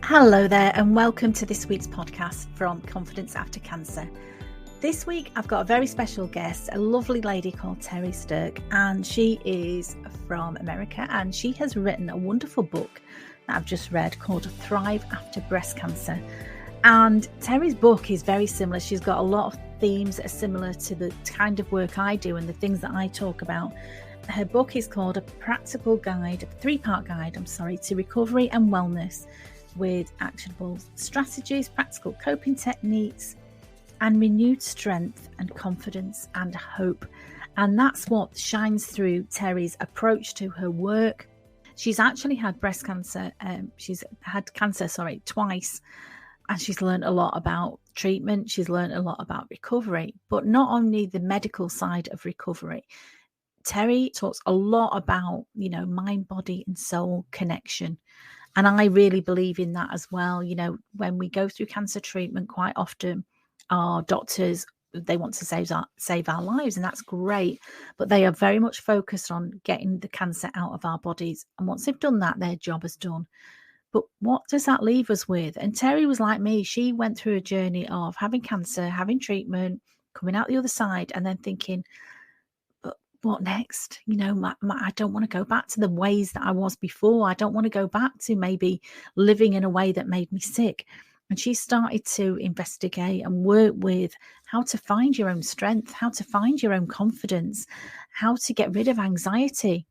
Hello there, and welcome to this week's podcast from Confidence After Cancer. This week I've got a very special guest, a lovely lady called Terri Sterk, and she is from America, and she has written a wonderful book that I've just read called Thrive After Breast Cancer. And Terri's book is very similar. She's got a lot of themes that are similar to the kind of work I do and the things that I talk about. Her book is called a three-part guide to recovery and wellness, with actionable strategies, practical coping techniques, and renewed strength and confidence and hope. And that's what shines through Terri's approach to her work. She's actually had breast cancer. She's had cancer, twice. And she's learned a lot about treatment. She's learned a lot about recovery, but not only the medical side of recovery. Terri talks a lot about, mind, body, and soul connection. And I really believe in that as well. When we go through cancer treatment, quite often our doctors, they want to save our lives, and that's great. But they are very much focused on getting the cancer out of our bodies. And once they've done that, their job is done. But what does that leave us with? And Terri was like me. She went through a journey of having cancer, having treatment, coming out the other side, and then thinking, what next? I don't want to go back to the ways that I was before. I don't want to go back to maybe living in a way that made me sick. And she started to investigate and work with how to find your own strength, how to find your own confidence, how to get rid of anxiety,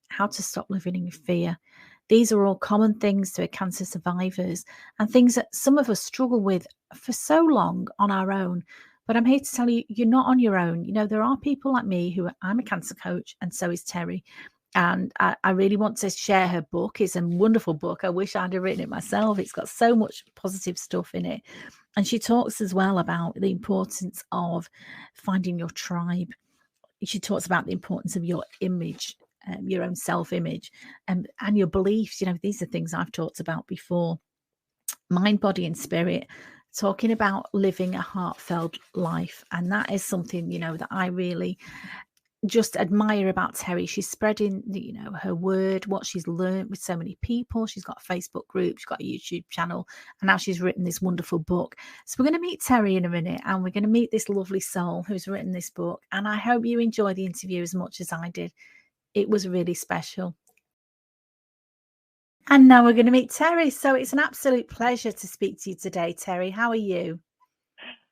how to stop living in fear. These are all common things to cancer survivors and things that some of us struggle with for so long on our own. But I'm here to tell you, you're not on your own. There are people like me I'm a cancer coach, and so is Terri. And I really want to share her book. It's a wonderful book. I wish I'd have written it myself. It's got so much positive stuff in it. And she talks as well about the importance of finding your tribe. She talks about the importance of your image, your own self-image, and your beliefs. These are things I've talked about before. Mind, body, and spirit. Talking about living a heartfelt life. And that is something, that I really just admire about Terri. She's spreading, her word, what she's learned with so many people. She's got a Facebook group, she's got a YouTube channel, and now she's written this wonderful book. So we're going to meet Terri in a minute, and we're going to meet this lovely soul who's written this book. And I hope you enjoy the interview as much as I did. It was really special. And now we're going to meet Terri. So it's an absolute pleasure to speak to you today, Terri. How are you?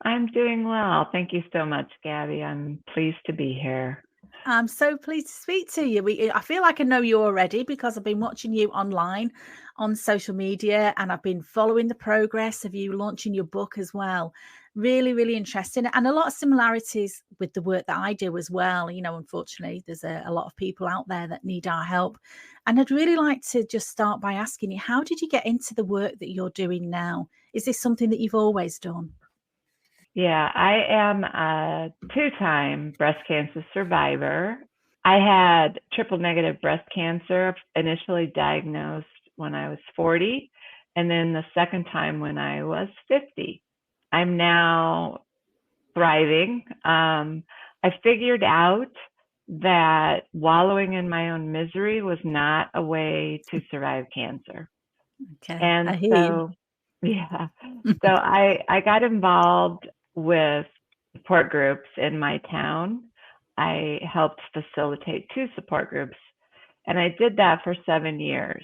I'm doing well. Thank you so much, Gabby. I'm pleased to be here. I'm so pleased to speak to you. I feel like I know you already because I've been watching you online on social media, and I've been following the progress of you launching your book as well. Really, really interesting, and a lot of similarities with the work that I do as well. Unfortunately, there's a lot of people out there that need our help. And I'd really like to just start by asking you, how did you get into the work that you're doing now? Is this something that you've always done? Yeah, I am a two-time breast cancer survivor. I had triple negative breast cancer, initially diagnosed when I was 40, and then the second time when I was 50. I'm now thriving. I figured out that wallowing in my own misery was not a way to survive cancer. Okay, And I hear so, yeah, so I got involved with support groups in my town. I helped facilitate 2 support groups, and I did that for 7 years.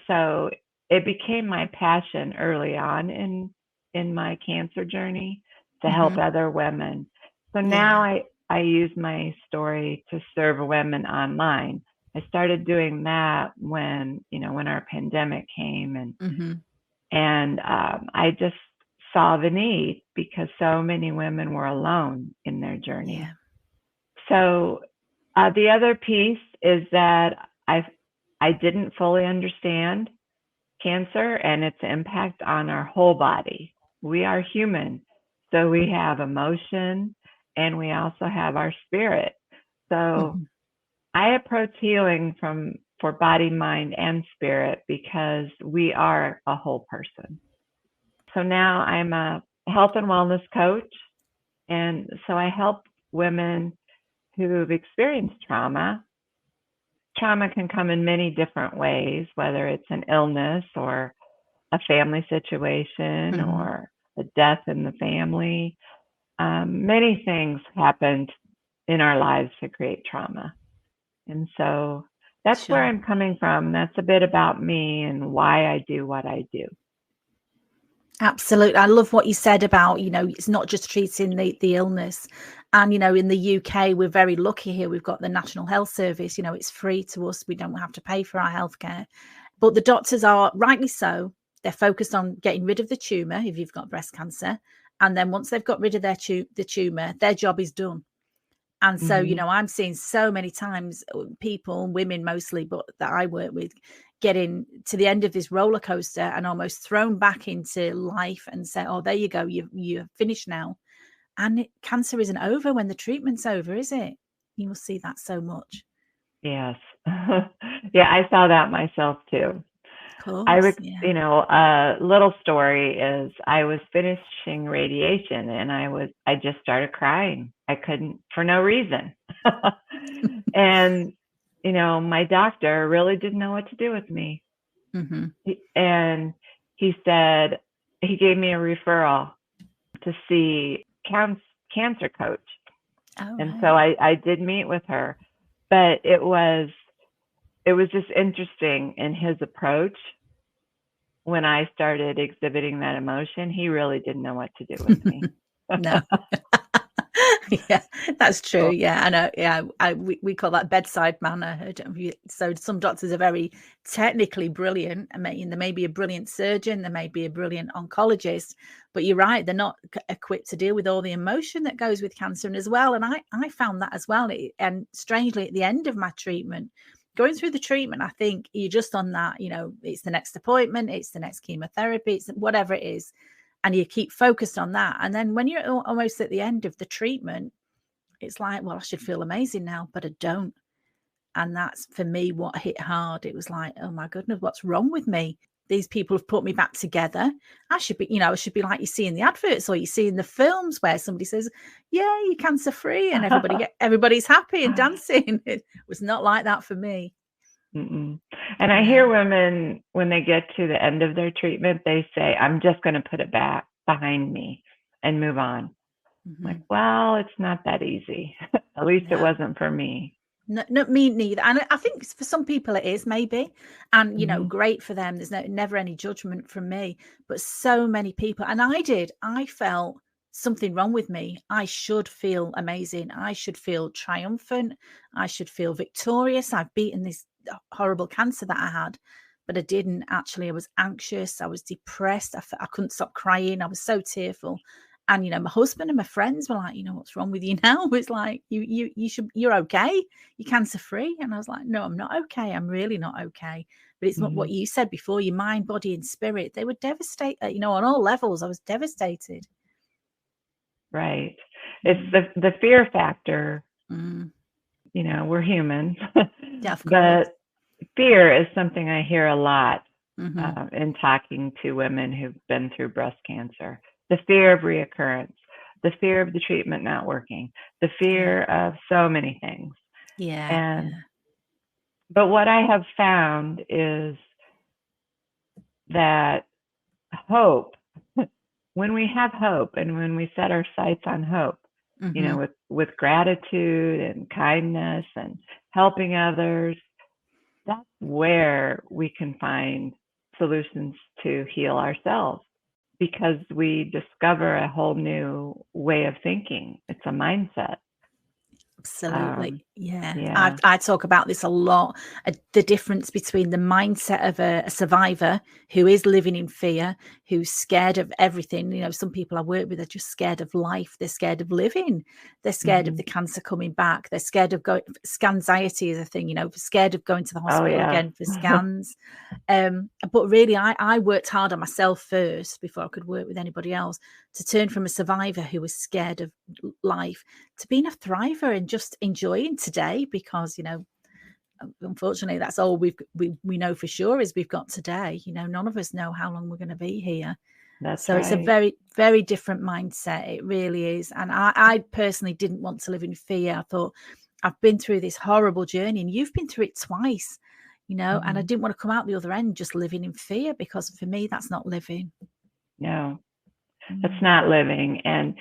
So it became my passion early on in my cancer journey to help other women. So now I use my story to serve women online. I started doing that when our pandemic came, and I just saw the need because so many women were alone in their journey. Yeah. So the other piece is that I didn't fully understand cancer and its impact on our whole body. We are human, so we have emotion and we also have our spirit. So I approach healing for body, mind, and spirit because we are a whole person. So now I'm a health and wellness coach. And so I help women who've experienced trauma. Trauma can come in many different ways, whether it's an illness or a family situation or a death in the family. Many things happened in our lives to create trauma. And so that's where I'm coming from. That's a bit about me and why I do what I do. Absolutely. I love what you said about, it's not just treating the illness. And, in the UK, we're very lucky here. We've got the National Health Service, it's free to us. We don't have to pay for our healthcare. But the doctors are, rightly so, they're focused on getting rid of the tumour if you've got breast cancer. And then once they've got rid of the tumour, their job is done. And so, I'm seeing so many times people, women mostly, but that I work with, getting to the end of this roller coaster and almost thrown back into life and say, oh, there you go, you're finished now. And cancer isn't over when the treatment's over, is it? You will see that so much. Yes. Yeah, I saw that myself too. Course, a little story is I was finishing radiation and I just started crying. I couldn't, for no reason. And, my doctor really didn't know what to do with me. And he said, he gave me a referral to see cancer coach. Oh, and so I did meet with her, but it was just interesting in his approach. When I started exhibiting that emotion, he really didn't know what to do with me. No. Yeah, that's true. Yeah, I know. Yeah, we call that bedside manner. So some doctors are very technically brilliant. I mean, there may be a brilliant surgeon, there may be a brilliant oncologist, but you're right, they're not equipped to deal with all the emotion that goes with cancer and as well. And I found that as well. And strangely, at the end of my treatment, going through the treatment, I think you're just on that, it's the next appointment, it's the next chemotherapy, it's whatever it is. And you keep focused on that. And then when you're almost at the end of the treatment, it's like, well, I should feel amazing now, but I don't. And that's for me what hit hard. It was like, oh my goodness, what's wrong with me? These people have put me back together. I should be like you see in the adverts or you see in the films where somebody says, yeah, you're cancer free and everybody's happy and dancing. It was not like that for me. And I hear women, when they get to the end of their treatment, they say, I'm just going to put it back behind me and move on. Like, well, it's not that easy. At least it wasn't for me. No, not me neither. And I think for some people it is maybe, and great for them. There's never any judgment from me, but so many people, and I felt something wrong with me. I should feel amazing. I should feel triumphant. I should feel victorious. I've beaten this horrible cancer that I had, but I didn't actually. I was anxious. I was depressed. I couldn't stop crying. I was so tearful. And, my husband and my friends were like, what's wrong with you now? It's like, you're okay. You're cancer free. And I was like, no, I'm not okay. I'm really not okay. But it's not what you said before, your mind, body and spirit. They were devastated, on all levels. I was devastated. Right. It's the fear factor. We're humans. Yeah, but fear is something I hear a lot in talking to women who've been through breast cancer. The fear of reoccurrence, the fear of the treatment not working, the fear of so many things. But what I have found is that hope, when we have hope and when we set our sights on hope, with gratitude and kindness and helping others, that's where we can find solutions to heal ourselves. Because we discover a whole new way of thinking. It's a mindset. Absolutely. I talk about this a lot. The difference between the mindset of a survivor who is living in fear, who's scared of everything. Some people I work with are just scared of life. They're scared of living. They're scared of the cancer coming back. They're scared of going. Scanxiety is a thing, scared of going to the hospital again for scans. But really, I worked hard on myself first before I could work with anybody else to turn from a survivor who was scared of life to being a thriver and just enjoying today, because unfortunately that's all we know for sure is we've got today. None of us know how long we're going to be here. It's a very, very different mindset. It really is. And I personally didn't want to live in fear. I thought, I've been through this horrible journey, and you've been through it twice. and I didn't want to come out the other end just living in fear, because for me, that's not living. No, that's not living. And,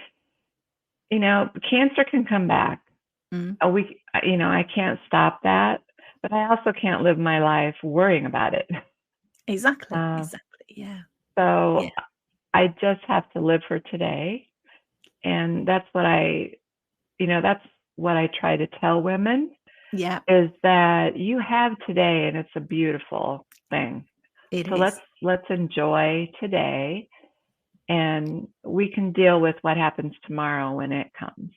cancer can come back. I can't stop that, but I also can't live my life worrying about it. Exactly. Yeah. So I just have to live for today. And that's what that's what I try to tell women. Yeah. Is that you have today, and it's a beautiful thing. So let's enjoy today, and we can deal with what happens tomorrow when it comes.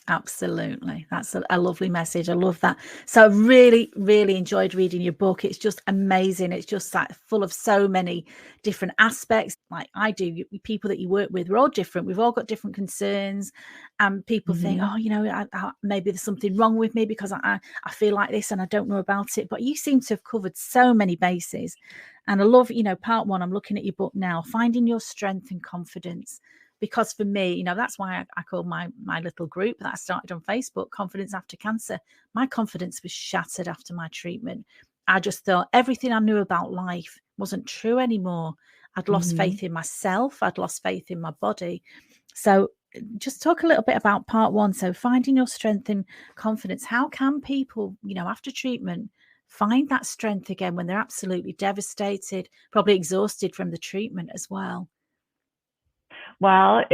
Absolutely. That's a lovely message. I love that. So I really, really enjoyed reading your book. It's just amazing. It's just like full of so many different aspects. Like I do, people that you work with, we're all different. We've all got different concerns, and people think, oh, maybe there's something wrong with me because I feel like this and I don't know about it. But you seem to have covered so many bases. And I love, part one, I'm looking at your book now, finding your strength and confidence. Because for me, that's why I call my little group that I started on Facebook, Confidence After Cancer. My confidence was shattered after my treatment. I just thought everything I knew about life wasn't true anymore. I'd lost faith in myself. I'd lost faith in my body. So just talk a little bit about part one. So finding your strength and confidence. How can people, after treatment, find that strength again when they're absolutely devastated, probably exhausted from the treatment as well? Well,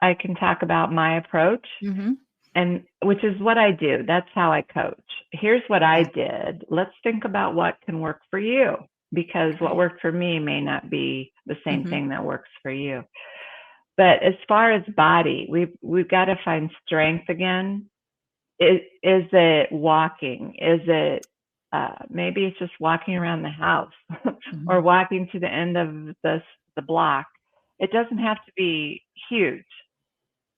I can talk about my approach, and which is what I do. That's how I coach. Here's what I did. Let's think about what can work for you, because what worked for me may not be the same thing that works for you. But as far as body, we've got to find strength again. Is it walking? Is it maybe it's just walking around the house or walking to the end of the block? It doesn't have to be huge.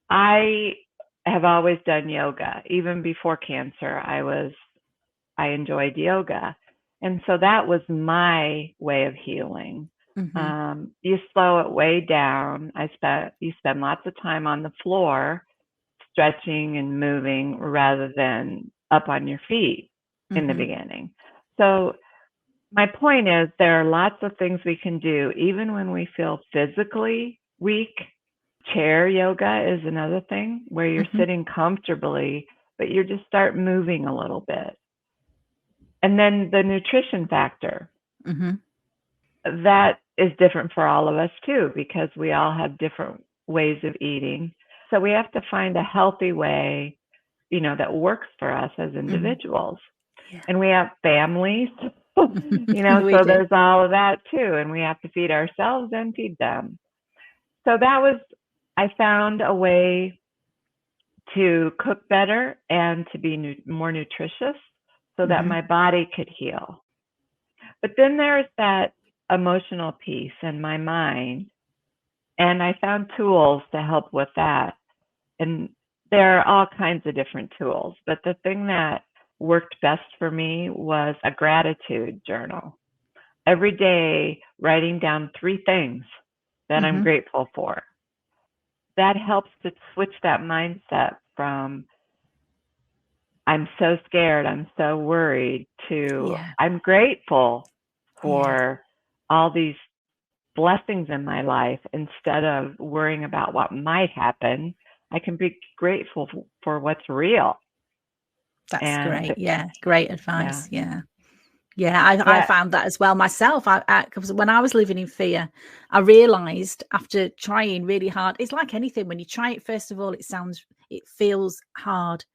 I have always done yoga. Even before cancer, I enjoyed yoga. And so that was my way of healing. You slow it way down. You spend lots of time on the floor, stretching and moving rather than up on your feet in the beginning. So my point is, there are lots of things we can do even when we feel physically weak. Chair yoga is another thing, where you're sitting comfortably, but you just start moving a little bit. And then the nutrition factor, that is different for all of us too, because we all have different ways of eating. So we have to find a healthy way, that works for us as individuals. And we have families, so there's all of that too. And we have to feed ourselves and feed them. So I found a way to cook better and to be more nutritious so that my body could heal. But then there's that emotional piece in my mind. And I found tools to help with that. And there are all kinds of different tools. But the thing that worked best for me was a gratitude journal. Every day, writing down 3 things that I'm grateful for. That helps to switch that mindset from I'm so scared, I'm so worried, to I'm grateful for all these blessings in my life. Instead of worrying about what might happen, I can be grateful for what's real. That's great. Yeah, great advice. Yeah. I found that as well myself. Because when I was living in fear, I realized after trying really hard, it's like anything. When you try it, first of all, it feels hard.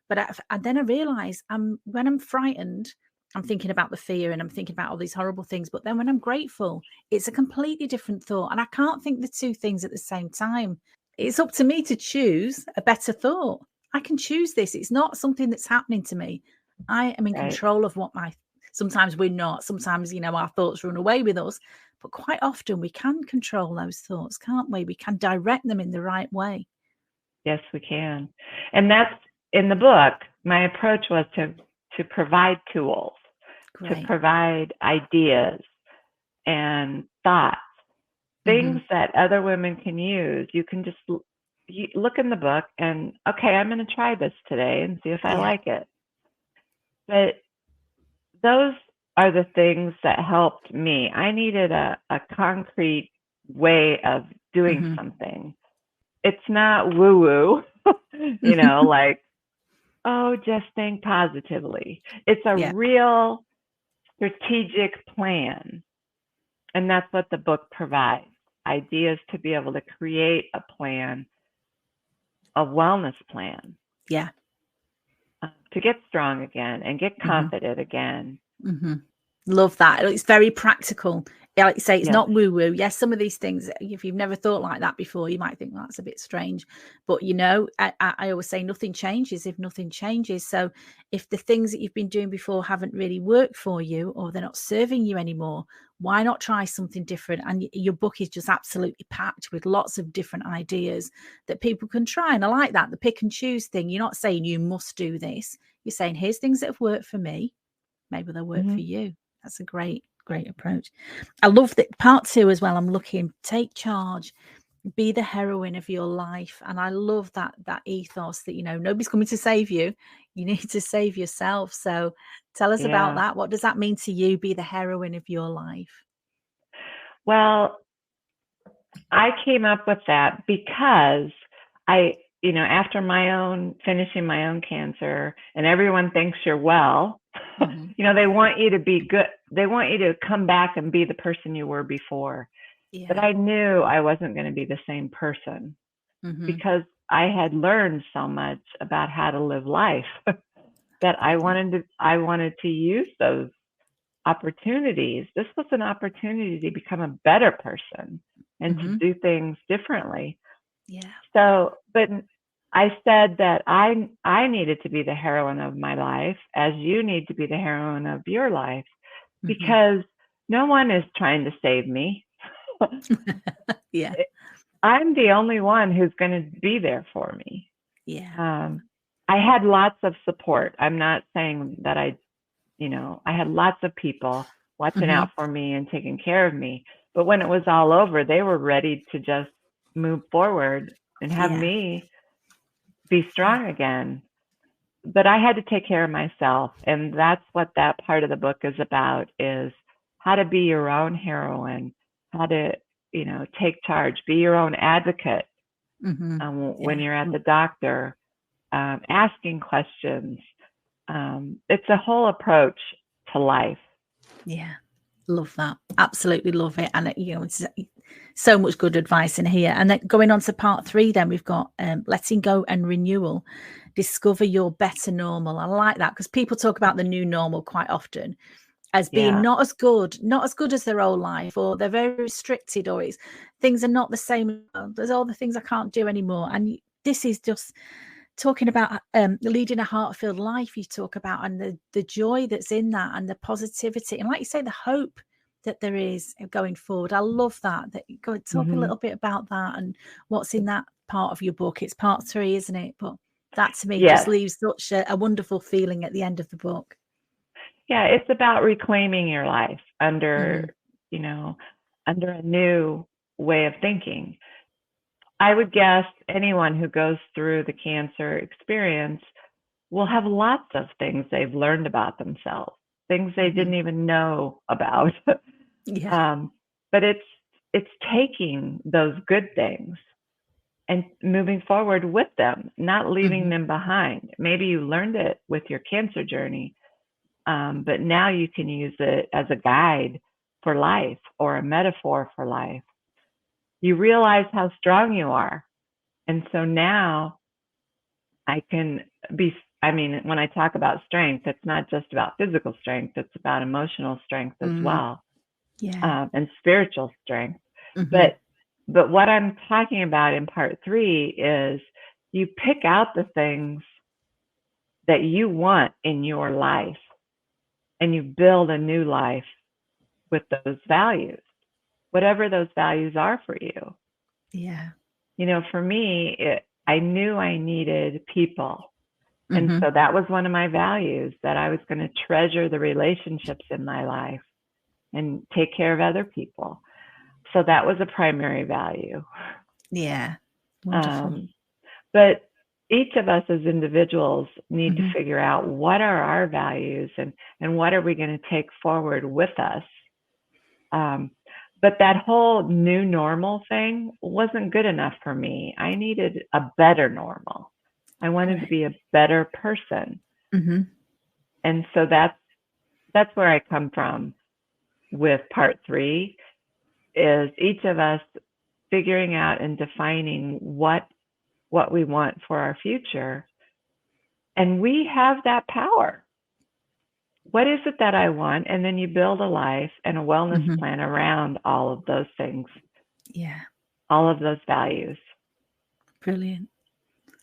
But then I realized when I'm frightened, I'm thinking about the fear and I'm thinking about all these horrible things. But then when I'm grateful, it's a completely different thought. And I can't think the 2 things at the same time. It's up to me to choose a better thought. I can choose this. It's not something that's happening to me. I am in control of what sometimes we're not. Sometimes, our thoughts run away with us. But quite often we can control those thoughts, can't we? We can direct them in the right way. Yes, we can. And that's in the book. My approach was to provide tools, to provide ideas and thoughts, things that other women can use. You can just look in the book and, okay, I'm going to try this today and see if I like it. But those are the things that helped me. I needed a concrete way of doing something. It's not woo-woo, like, oh, just think positively. It's a real strategic plan. And that's what the book provides. Ideas to be able to create a plan, a wellness plan. Yeah. To get strong again and get confident again. Love that. It's very practical. Like you say, it's not woo-woo. Yes, some of these things, if you've never thought like that before, you might think, well, that's a bit strange. But, I always say nothing changes if nothing changes. So if the things that you've been doing before haven't really worked for you, or they're not serving you anymore, why not try something different? And your book is just absolutely packed with lots of different ideas that people can try. And I like that, the pick and choose thing. You're not saying you must do this. You're saying, here's things that have worked for me. Maybe they'll work for you. That's a great approach. I love that part 2 as well. I'm looking, take charge, be the heroine of your life. And I love that ethos that, nobody's coming to save you. You need to save yourself. So tell us about that. What does that mean to you, be the heroine of your life? Well, I came up with that because after finishing my own cancer, and everyone thinks you're well, they want you to be good. They want you to come back and be the person you were before. Yeah. But I knew I wasn't going to be the same person because I had learned so much about how to live life that I wanted to use those opportunities. This was an opportunity to become a better person and to do things differently. Yeah. So, but I said that I needed to be the heroine of my life, as you need to be the heroine of your life, because no one is trying to save me. Yeah. I'm the only one who's going to be there for me. Yeah. I had lots of support. I'm not saying that I had lots of people watching out for me and taking care of me. But when it was all over, they were ready to just move forward and have me be strong again. But I had to take care of myself. And that's what that part of the book is about, is how to be your own heroine, how to, take charge, be your own advocate when you're at the doctor, asking questions. It's a whole approach to life. Yeah. Love that. Absolutely love it. And, it's so much good advice in here. And then going on to part 3, then we've got letting go and renewal. Discover your better normal. I like that, because people talk about the new normal quite often as being not as good as their old life, or they're very restricted, or things are not the same. There's all the things I can't do anymore. And this is just talking about leading a heart-filled life. You talk about, and the joy that's in that, and the positivity, and like you say, the hope that there is going forward. I love that you go talk a little bit about that and what's in that part of your book. It's part 3, isn't it? But that to me just leaves such a wonderful feeling at the end of the book. Yeah, it's about reclaiming your life under a new way of thinking. I would guess anyone who goes through the cancer experience will have lots of things they've learned about themselves, things they didn't even know about. But it's taking those good things and moving forward with them, not leaving them behind. Maybe you learned it with your cancer journey, but now you can use it as a guide for life or a metaphor for life. You realize how strong you are. And so now I can when I talk about strength, it's not just about physical strength, it's about emotional strength as well. And spiritual strength. But what I'm talking about in part 3 is you pick out the things that you want in your life and you build a new life with those values, whatever those values are for you. Yeah. For me, I knew I needed people. And so that was one of my values, that I was going to treasure the relationships in my life and take care of other people. So that was a primary value. Yeah. Wonderful. But each of us as individuals need to figure out what are our values and what are we going to take forward with us. But that whole new normal thing wasn't good enough for me. I needed a better normal. I wanted to be a better person. And so that's where I come from with part 3, is each of us figuring out and defining what we want for our future. And we have that power. What is it that I want? And then you build a life and a wellness plan around all of those things. Yeah. All of those values. Brilliant.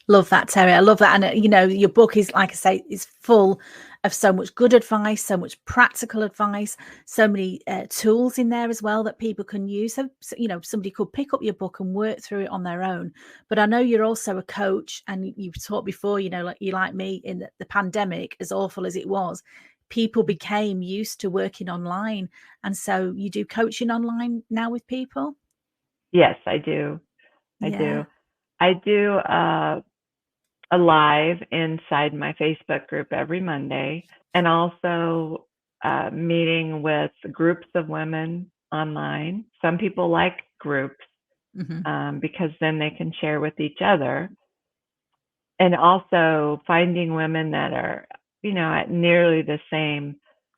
Love that, Terri. I love that. And, you know, your book is, like I say, is full of so much good advice, so much practical advice, so many tools in there as well that people can use. So, you know, somebody could pick up your book and work through it on their own. But I know you're also a coach, and you've taught before, you know, like me, in the pandemic, as awful as it was, people became used to working online. And so you do coaching online now with people? Yes, I do. I do a live inside my Facebook group every Monday, and also meeting with groups of women online. Some people like groups because then they can share with each other. And also finding women that are, you know, at nearly the same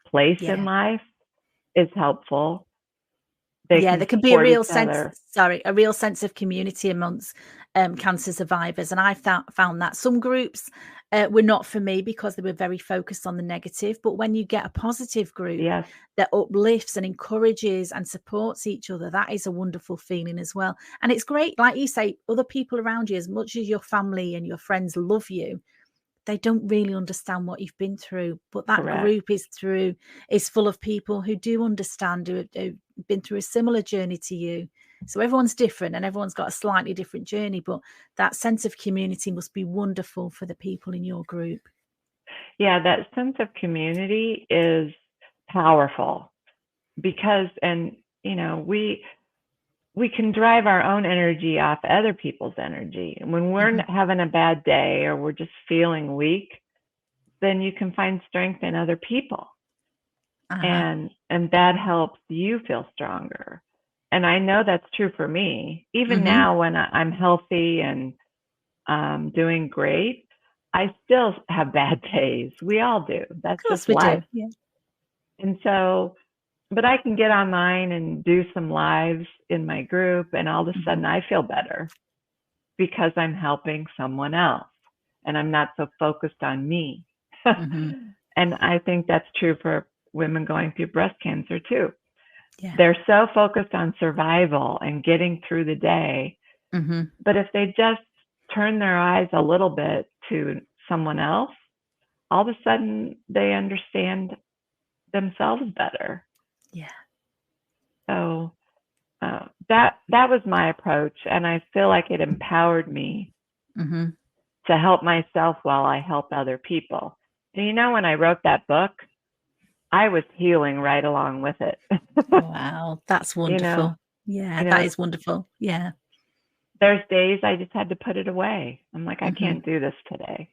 place in life is helpful. There can be a real sense of community amongst cancer survivors. And I found that some groups were not for me because they were very focused on the negative. But when you get a positive group that uplifts and encourages and supports each other, that is a wonderful feeling as well. And it's great, like you say, other people around you, as much as your family and your friends love you, they don't really understand what you've been through. But that group is full of people who do understand, who've been through a similar journey to you. So everyone's different and everyone's got a slightly different journey, but that sense of community must be wonderful for the people in your group. Yeah, that sense of community is powerful because, and you know, we can drive our own energy off other people's energy. And when we're having a bad day or we're just feeling weak, then you can find strength in other people. And that helps you feel stronger. And I know that's true for me. Even now when I'm healthy and doing great, I still have bad days. We all do. That's just life. Yeah. And so, but I can get online and do some lives in my group, and all of a sudden I feel better because I'm helping someone else and I'm not so focused on me. And I think that's true for women going through breast cancer too. Yeah. They're so focused on survival and getting through the day. But if they just turn their eyes a little bit to someone else, all of a sudden they understand themselves better. Yeah. So that was my approach, and I feel like it empowered me to help myself while I help other people. And you know, when I wrote that book, I was healing right along with it. Wow, that's wonderful. That is wonderful. Yeah. There's days I just had to put it away. I'm like, I can't do this today.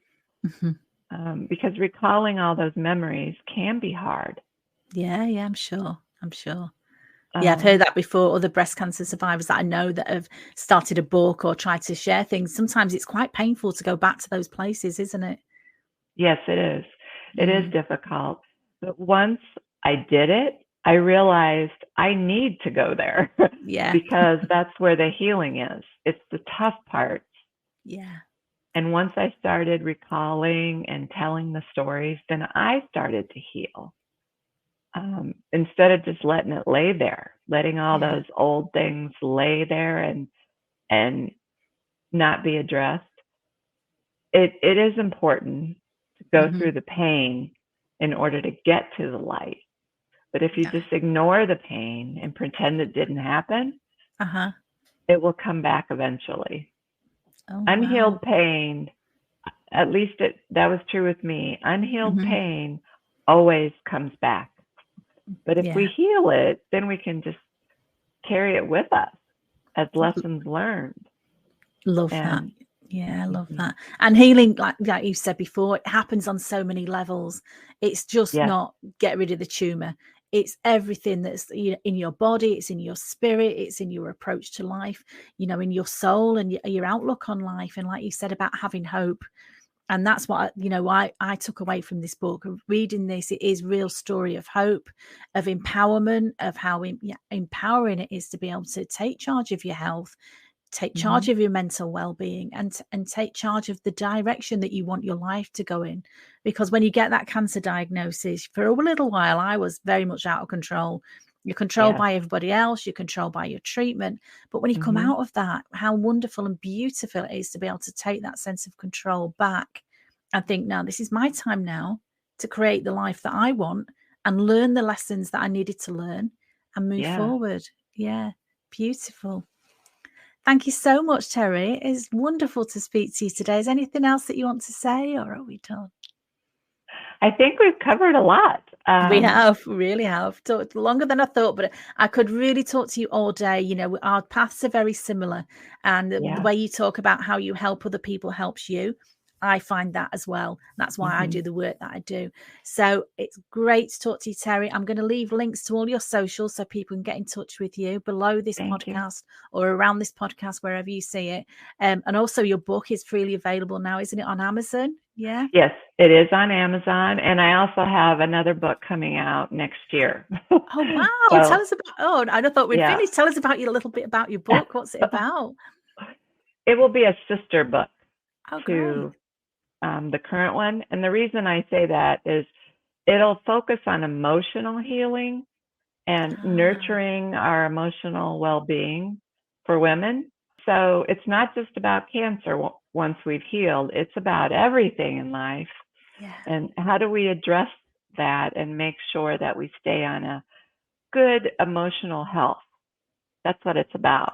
Because recalling all those memories can be hard. Yeah, I'm sure. Yeah, I've heard that before. Other breast cancer survivors that I know that have started a book or tried to share things. Sometimes it's quite painful to go back to those places, isn't it? Yes, it is. It is difficult. But once I did it, I realized I need to go there. Yeah. Because that's where the healing is. It's the tough parts. Yeah. And once I started recalling and telling the stories, then I started to heal. Instead of just letting it lay there, letting all those old things lay there and not be addressed. It is important to go through the pain in order to get to the light. But if you just ignore the pain and pretend it didn't happen, it will come back eventually. Unhealed pain, at least that was true with me. Unhealed pain always comes back. But if we heal it, then we can just carry it with us as lessons learned. Love that. Yeah, I love that. And healing, like you said before, it happens on so many levels. It's just Yes. not get rid of the tumor. It's everything that's in your body, it's in your spirit, it's in your approach to life, in your soul and your outlook on life. And like you said about having hope. And that's what, I took away from this book. Reading this, it is real story of hope, of empowerment, of how empowering it is to be able to take charge of your health, take charge of your mental well-being, and take charge of the direction that you want your life to go in. Because when you get that cancer diagnosis, for a little while I was very much out of control. You're controlled by everybody else, you're controlled by your treatment, but when you come out of that, how wonderful and beautiful it is to be able to take that sense of control back and think, now this is my time now to create the life that I want and learn the lessons that I needed to learn and move forward. Yeah, beautiful. Thank you so much, Terri. It's wonderful to speak to you today. Is anything else that you want to say, or are we done? I think we've covered a lot. We really have talked longer than I thought, but I could really talk to you all day. Our paths are very similar, and the way you talk about how you help other people helps you. I find that as well. That's why I do the work that I do. So it's great to talk to you, Terri. I'm going to leave links to all your socials so people can get in touch with you below this podcast or around this podcast, wherever you see it. And also your book is freely available now, isn't it, on Amazon? Yeah. Yes, it is on Amazon. And I also have another book coming out next year. Oh, wow. Tell us about, I thought we'd finished. Tell us about a little bit about your book. What's it about? It will be a sister book to the current one. And the reason I say that is it'll focus on emotional healing and nurturing our emotional well-being for women. So it's not just about cancer once we've healed, it's about everything in life. Yeah. And how do we address that and make sure that we stay on a good emotional health? That's what it's about.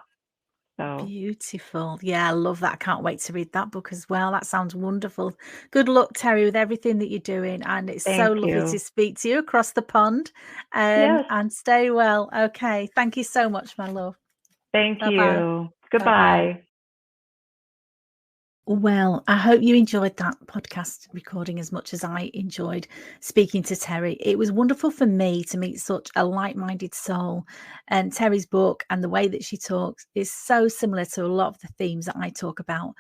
So beautiful. Yeah, I love that. I can't wait to read that book as well. That sounds wonderful. Good luck, Terri, with everything that you're doing. And it's so lovely to speak to you across the pond. And stay well. Okay. Thank you so much, my love. Thank you. Goodbye. Bye-bye. Well, I hope you enjoyed that podcast recording as much as I enjoyed speaking to Terri. It was wonderful for me to meet such a like-minded soul. And Terri's book and the way that she talks is so similar to a lot of the themes that I talk about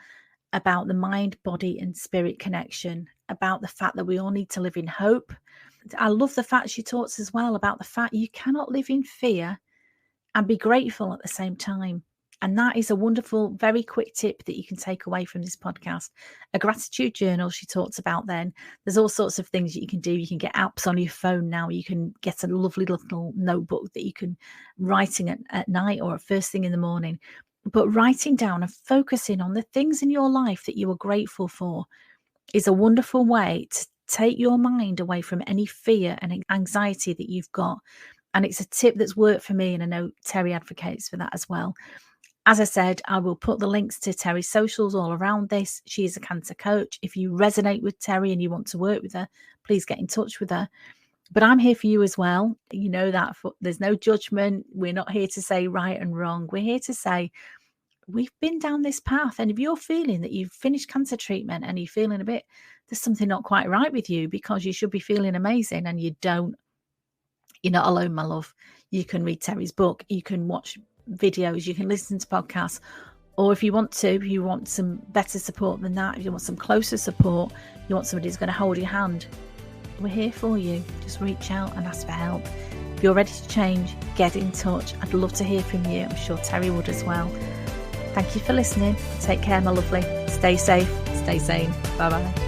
the mind, body and spirit connection, about the fact that we all need to live in hope. I love the fact she talks as well about the fact you cannot live in fear and be grateful at the same time. And that is a wonderful, very quick tip that you can take away from this podcast. A gratitude journal she talks about then. There's all sorts of things that you can do. You can get apps on your phone now. You can get a lovely little notebook that you can writing at night or at first thing in the morning. But writing down and focusing on the things in your life that you are grateful for is a wonderful way to take your mind away from any fear and anxiety that you've got. And it's a tip that's worked for me. And I know Terri advocates for that as well. As I said, I will put the links to Terri's socials all around this. She is a cancer coach. If you resonate with Terri and you want to work with her, please get in touch with her. But I'm here for you as well. You know that there's no judgment. We're not here to say right and wrong. We're here to say we've been down this path. And if you're feeling that you've finished cancer treatment and you're feeling there's something not quite right with you, because you should be feeling amazing and you don't, you're not alone, my love. You can read Terri's book. You can watch videos, you can listen to podcasts, or if you want some better support than that, if you want some closer support, you want somebody who's going to hold your hand, we're here for you. Just reach out and ask for help. If you're ready to change, get in touch. I'd love to hear from you. I'm sure Terri would as well. Thank you for listening. Take care, my lovely. Stay safe, stay sane. Bye-bye.